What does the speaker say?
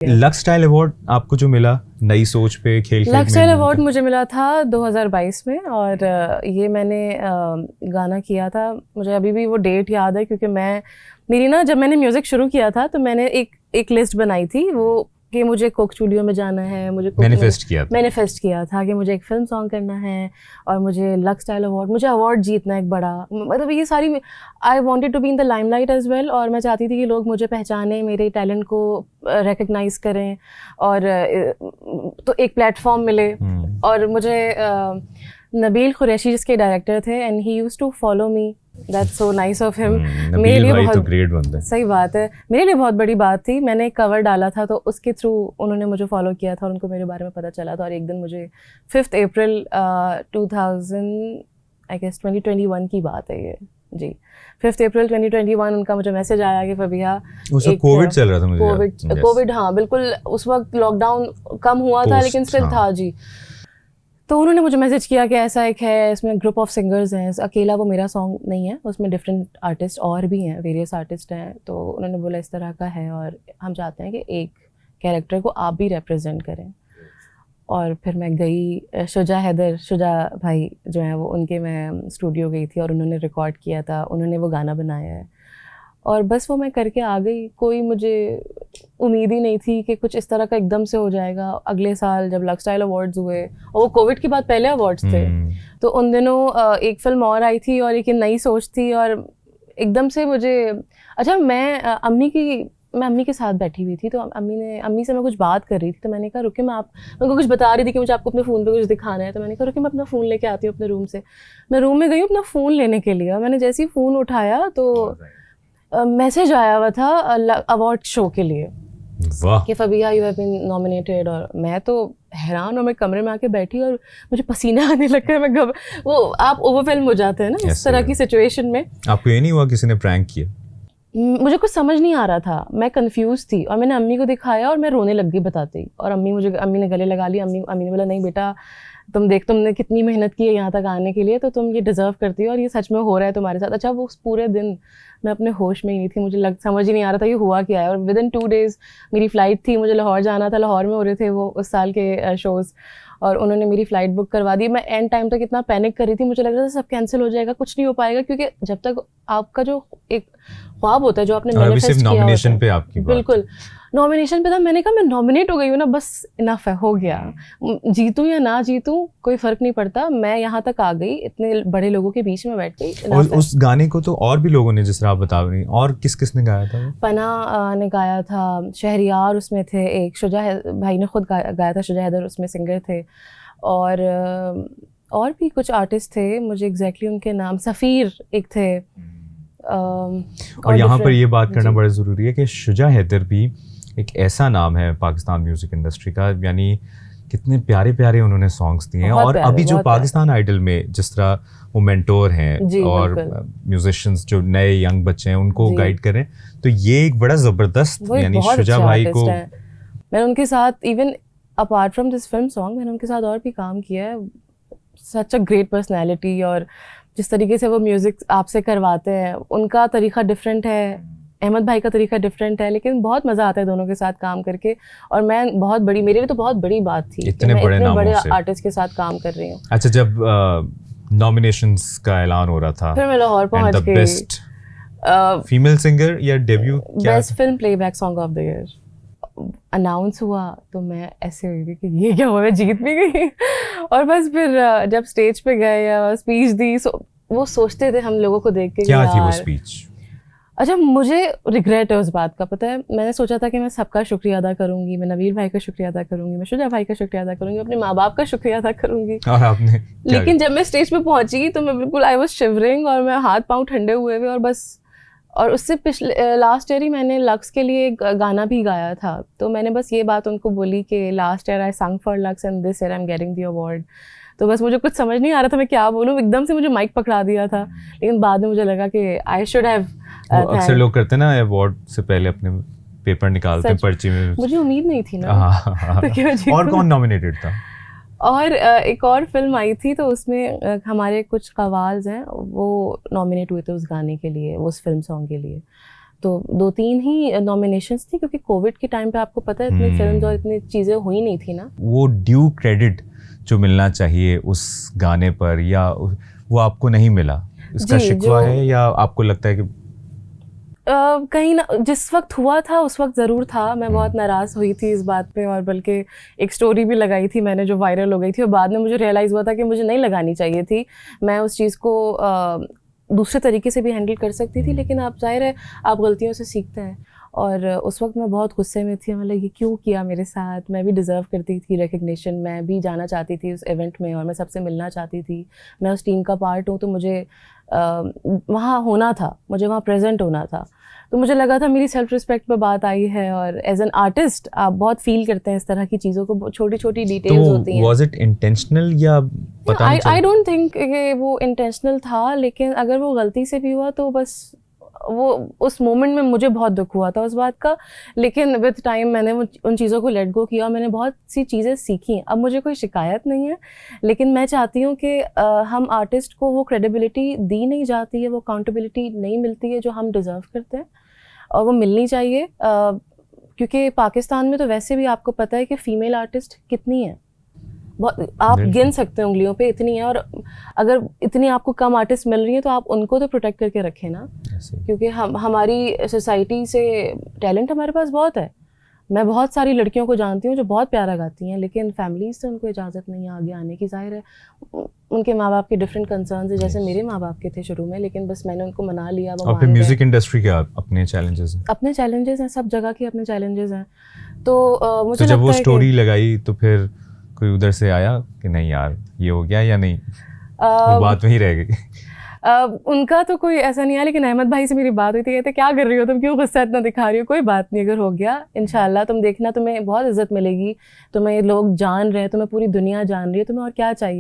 Lux style award आपको जो मिला नई सोच पे खेल लक्स स्टाइल अवार्ड मुझे मिला था 2022 में और ये मैंने गाना किया था। मुझे अभी भी वो डेट याद है क्योंकि मेरी ना जब मैंने म्यूज़िक शुरू किया था तो मैंने एक लिस्ट बनाई थी वो कि मुझे कोक स्टूडियो में जाना है, मुझे मैनिफेस्ट किया था कि मुझे एक फिल्म सॉन्ग करना है और मुझे लक्स स्टाइल अवार्ड, मुझे अवार्ड जीतना एक बड़ा, मतलब ये सारी I wanted to be in the limelight as well. और मैं चाहती थी कि लोग मुझे पहचानें, मेरे टैलेंट को रिकग्नाइज करें और तो एक प्लेटफॉर्म मिले। और मुझे नबील कुरैशी जिसके डायरेक्टर थे and he used to follow me, that's so nice of him. मेरे लिए बहुत तो ग्रेट बंदा है। सही बात है, मेरे लिए बहुत बड़ी बात थी। मैंने एक कवर डाला था तो उसके थ्रू उन्होंने मुझे फॉलो किया था और उनको मेरे बारे में पता चला था। और एक दिन मुझे 5 अप्रैल 2021 की बात है ये जी, 5 अप्रैल 2021 उनका मुझे मैसेज आया कि फबिहा कोविड चल रहा था, मुझे कोविड हाँ बिल्कुल, उस वक्त लॉकडाउन कम हुआ था लेकिन स्टिल था जी। तो उन्होंने मुझे मैसेज किया कि ऐसा एक है, इसमें ग्रुप ऑफ सिंगर्स हैं, अकेला वो मेरा सॉन्ग नहीं है, उसमें डिफरेंट आर्टिस्ट और भी हैं, वेरियस आर्टिस्ट हैं। तो उन्होंने बोला इस तरह का है और हम चाहते हैं कि एक कैरेक्टर को आप भी रिप्रेजेंट करें। और फिर मैं गई, शुजा भाई जो हैं वो उनके मैं स्टूडियो गई थी और उन्होंने रिकॉर्ड किया था, उन्होंने वो गाना बनाया है और बस वो मैं करके आ गई। कोई मुझे उम्मीद ही नहीं थी कि कुछ इस तरह का एकदम से हो जाएगा। अगले साल जब लक्स स्टाइल अवार्ड्स हुए और वो कोविड के बाद पहले अवार्ड्स थे तो उन दिनों एक फिल्म और आई थी और एक नई सोच थी और एकदम से मुझे अच्छा मैं अम्मी के साथ बैठी हुई थी तो अम्मी से मैं कुछ बात कर रही थी तो मैंने कहा रुके, मैं उनको कुछ बता रही थी कि मुझे आपको अपने फ़ोन पे कुछ दिखाना है। तो मैंने कहा रुके मैं अपना फ़ोन लेके आती हूँ अपने रूम से। मैं रूम में गई अपना फ़ोन लेने के लिए और मैंने जैसे ही फ़ोन उठाया तो मैसेज आया हुआ था अवार्ड शो के लिए कि फबिहा यू हैव बीन नॉमिनेटेड। और मैं तो हैरान और मैं कमरे में आके बैठी और मुझे पसीना आने लगा। मैं वो आप ओवरवेल्म हो जाते हैं ना इस तरह की सिचुएशन में। आपको ये नहीं हुआ किसी ने प्रैंक किया? मुझे कुछ समझ नहीं आ रहा था, मैं कंफ्यूज थी और मैंने अम्मी को दिखाया और मैं रोने लग गई बताते ही। और अम्मी ने गले लगा लिया। अम्मी ने बोला नहीं बेटा तुमने कितनी मेहनत की है यहाँ तक आने के लिए, तो तुम ये डिज़र्व करती हो और ये सच में हो रहा है तुम्हारे साथ। अच्छा वो पूरे दिन मैं अपने होश में ही नहीं थी, मुझे समझ ही नहीं आ रहा था ये हुआ क्या है। और विद इन 2 डेज़ मेरी फ़्लाइट थी, मुझे लाहौर जाना था, लाहौर में हो रहे थे वो उस साल के शोज़ और उन्होंने मेरी फ़्लाइट बुक करवा दी। मैं एंड टाइम तक इतना पैनिक कर रही थी, मुझे लग रहा था सब कैंसिल हो जाएगा, कुछ नहीं हो पाएगा क्योंकि जब तक आपका जो एक ख्वाब होता है जो आपने मैनिफेस्ट किया नॉमिनेशन पे आपकी बिल्कुल नॉमिनेशन पे था। मैंने कहा मैं नॉमिनेट हो गई हूँ ना, बस इनफ है, हो गया, जीतूँ या ना जीतूँ कोई फ़र्क नहीं पड़ता, मैं यहाँ तक आ गई, इतने बड़े लोगों के बीच में बैठ गई। और उस गाने को तो और भी लोगों ने, जिस तरह आप बता रही, और किस ने गाया था? पना ने गाया था, शहरियार उसमें थे, एक शुजा भाई ने खुद गाया था, शुजा हैदर उसमें सिंगर थे और भी कुछ आर्टिस्ट थे, मुझे एग्जैक्टली उनके नाम, सफ़ीर एक थे। और यहाँ पर ये बात करना बड़ा ज़रूरी है कि शुजा हैदर भी एक ऐसा नाम है पाकिस्तान म्यूज़िक इंडस्ट्री का, यानी कितने प्यारे प्यारे उन्होंने सॉन्ग्स दिए हैं। और अभी जो पाकिस्तान आइडल में जिस तरह वो मेंटोर हैं और म्यूजिशियंस जो नए यंग बच्चे हैं उनको गाइड करें, तो ये एक बड़ा ज़बरदस्त, यानी शुजा भाई को मैंने उनके साथ even apart from this film song मैंने उनके साथ और भी काम किया है। सच अ ग्रेट पर्सनैलिटी और जिस तरीके से वो म्यूज़िक आपसे करवाते हैं उनका तरीका डिफरेंट है, अहमद भाई का तरीका डिफरेंट है, लेकिन बहुत मज़ा आता है दोनों के साथ काम करके। और मैं मेरे लिए तो बहुत बड़ी बात थी इतने बड़े आर्टिस्ट के साथ काम कर रही हूँ। अच्छा, जब नॉमिनेशंस का ऐलान हो रहा था फिर मैं लाहौर पहुँच गई, बेस्ट फीमेल सिंगर या debut, best film playback song of the year announce हुआ तो मैं ऐसे हुई थी कि ये क्या हुआ, मैं जीत भी गई। और बस फिर जब स्टेज पे गए या स्पीच दी, वो सोचते थे हम लोगों को देख के क्या थी वो स्पीच। अच्छा मुझे रिग्रेट है उस बात का, पता है मैंने सोचा था कि मैं सबका शुक्रिया अदा करूंगी, मैं नवीर भाई का शुक्रिया अदा करूंगी, मैं शुजा भाई का शुक्रिया अदा करूंगी, अपने माँ बाप का शुक्रिया अदा करूंगी। और आपने लेकिन जब मैं स्टेज पे पहुंची तो मैं बिल्कुल आई वाज शिवरिंग और मैं हाथ पाँव ठंडे हुए और बस। और उससे पिछले लास्ट ईयर ही मैंने लक्स के लिए एक गाना भी गाया था, तो मैंने बस ये बात उनको बोली कि लास्ट ईयर आई संग for lux and this year I am getting the award. तो बस मुझे कुछ समझ नहीं आ रहा था मैं क्या बोलूँ, एकदम से मुझे माइक पकड़ा दिया था, लेकिन बाद में मुझे लगा कि आई शुड हैव। अक्सर लोग करते हैं ना अवार्ड से पहले अपने पेपर निकालते हैं पर्ची में, मुझे उम्मीद नहीं थी ना। तो और कौन नॉमिनेटेड था? और एक और फिल्म आई थी तो उसमें हमारे कुछ कवाल्स हैं वो नॉमिनेट हुए थे उस गाने के लिए, उस फिल्म सॉन्ग के लिए। तो 2-3 ही नॉमिनेशंस थी, क्योंकि कोविड के टाइम पे आपको पता है इतनी फिल्म्स और इतनी चीज़ें हुई नहीं थी ना। वो ड्यू क्रेडिट जो मिलना चाहिए उस गाने पर, या वो आपको नहीं मिला, इसका शिकवा है, या आपको लगता है कि कहीं ना जिस वक्त हुआ था उस वक्त ज़रूर था। मैं बहुत नाराज़ हुई थी इस बात पे, और बल्कि एक स्टोरी भी लगाई थी मैंने जो वायरल हो गई थी, और बाद में मुझे रियलाइज़ हुआ था कि मुझे नहीं लगानी चाहिए थी। मैं उस चीज़ को दूसरे तरीके से भी हैंडल कर सकती थी, लेकिन आप ज़ाहिर है आप गलतियों से सीखते हैं। और उस वक्त मैं बहुत गुस्से में थी, मतलब ये क्यों किया मेरे साथ, मैं भी डिज़र्व करती थी रिकग्निशन, मैं भी जाना चाहती थी उस इवेंट में और मैं सबसे मिलना चाहती थी। मैं उस टीम का पार्ट हूँ, तो मुझे वहाँ होना था, मुझे वहाँ प्रेजेंट होना था। तो मुझे लगा था मेरी सेल्फ रिस्पेक्ट पे बात आई है, और एज एन आर्टिस्ट आप बहुत फील करते हैं इस तरह की चीज़ों को, छोटी छोटी डिटेल्स होती हैं। वाज इट इंटेंशनल या पता नहीं चला? आई डोंट थिंक कि वो इंटेंशनल था, लेकिन अगर वो गलती से भी हुआ तो बस वो उस मोमेंट में मुझे बहुत दुख हुआ था उस बात का। लेकिन विद टाइम मैंने उन चीज़ों को लेट गो किया, मैंने बहुत सी चीज़ें सीखी। अब मुझे कोई शिकायत नहीं है, लेकिन मैं चाहती हूँ कि हम आर्टिस्ट को वो क्रेडिबिलिटी दी नहीं जाती है, वो अकाउंटेबिलिटी नहीं मिलती है जो हम डिज़र्व करते हैं, और वो मिलनी चाहिए। क्योंकि पाकिस्तान में तो वैसे भी आपको पता है कि फ़ीमेल आर्टिस्ट कितनी है, बहुत आप गिन सकते हैं उंगलियों पे, इतनी है। और अगर इतनी आपको कम आर्टिस्ट मिल रही हैं तो आप उनको तो प्रोटेक्ट करके रखें ना, क्योंकि हमारी सोसाइटी से टैलेंट हमारे पास बहुत है। मैं बहुत सारी लड़कियों को जानती हूँ जो बहुत प्यारा गाती हैं, लेकिन फैमिलीज से उनको इजाज़त नहीं है आगे आने की। ज़ाहिर है उनके माँ बाप के डिफरेंट कंसर्न्स है, जैसे मेरे माँ बाप के थे शुरू में, लेकिन बस मैंने उनको मना लिया। और फिर म्यूजिक इंडस्ट्री के अपने चैलेंजेस हैं, अपने चैलेंजेस हैं, सब जगह के अपने चैलेंजेस हैं। तो मुझे जब वो स्टोरी लगाई तो फिर कोई उधर से आया कि नहीं यार ये हो गया, या नहीं वो बात वहीं रह गई? उनका तो कोई ऐसा नहीं है, लेकिन अहमद भाई से मेरी बात हुई थी, कहते क्या कर रही हो तुम, क्यों गुस्सा इतना दिखा रही हो, कोई बात नहीं, अगर हो गया इंशाल्लाह तुम देखना तुम्हें बहुत इज्जत मिलेगी, तुम्हें लोग जान रहे हैं, तुम्हें पूरी दुनिया जान रही है, तुम्हें और क्या चाहिए।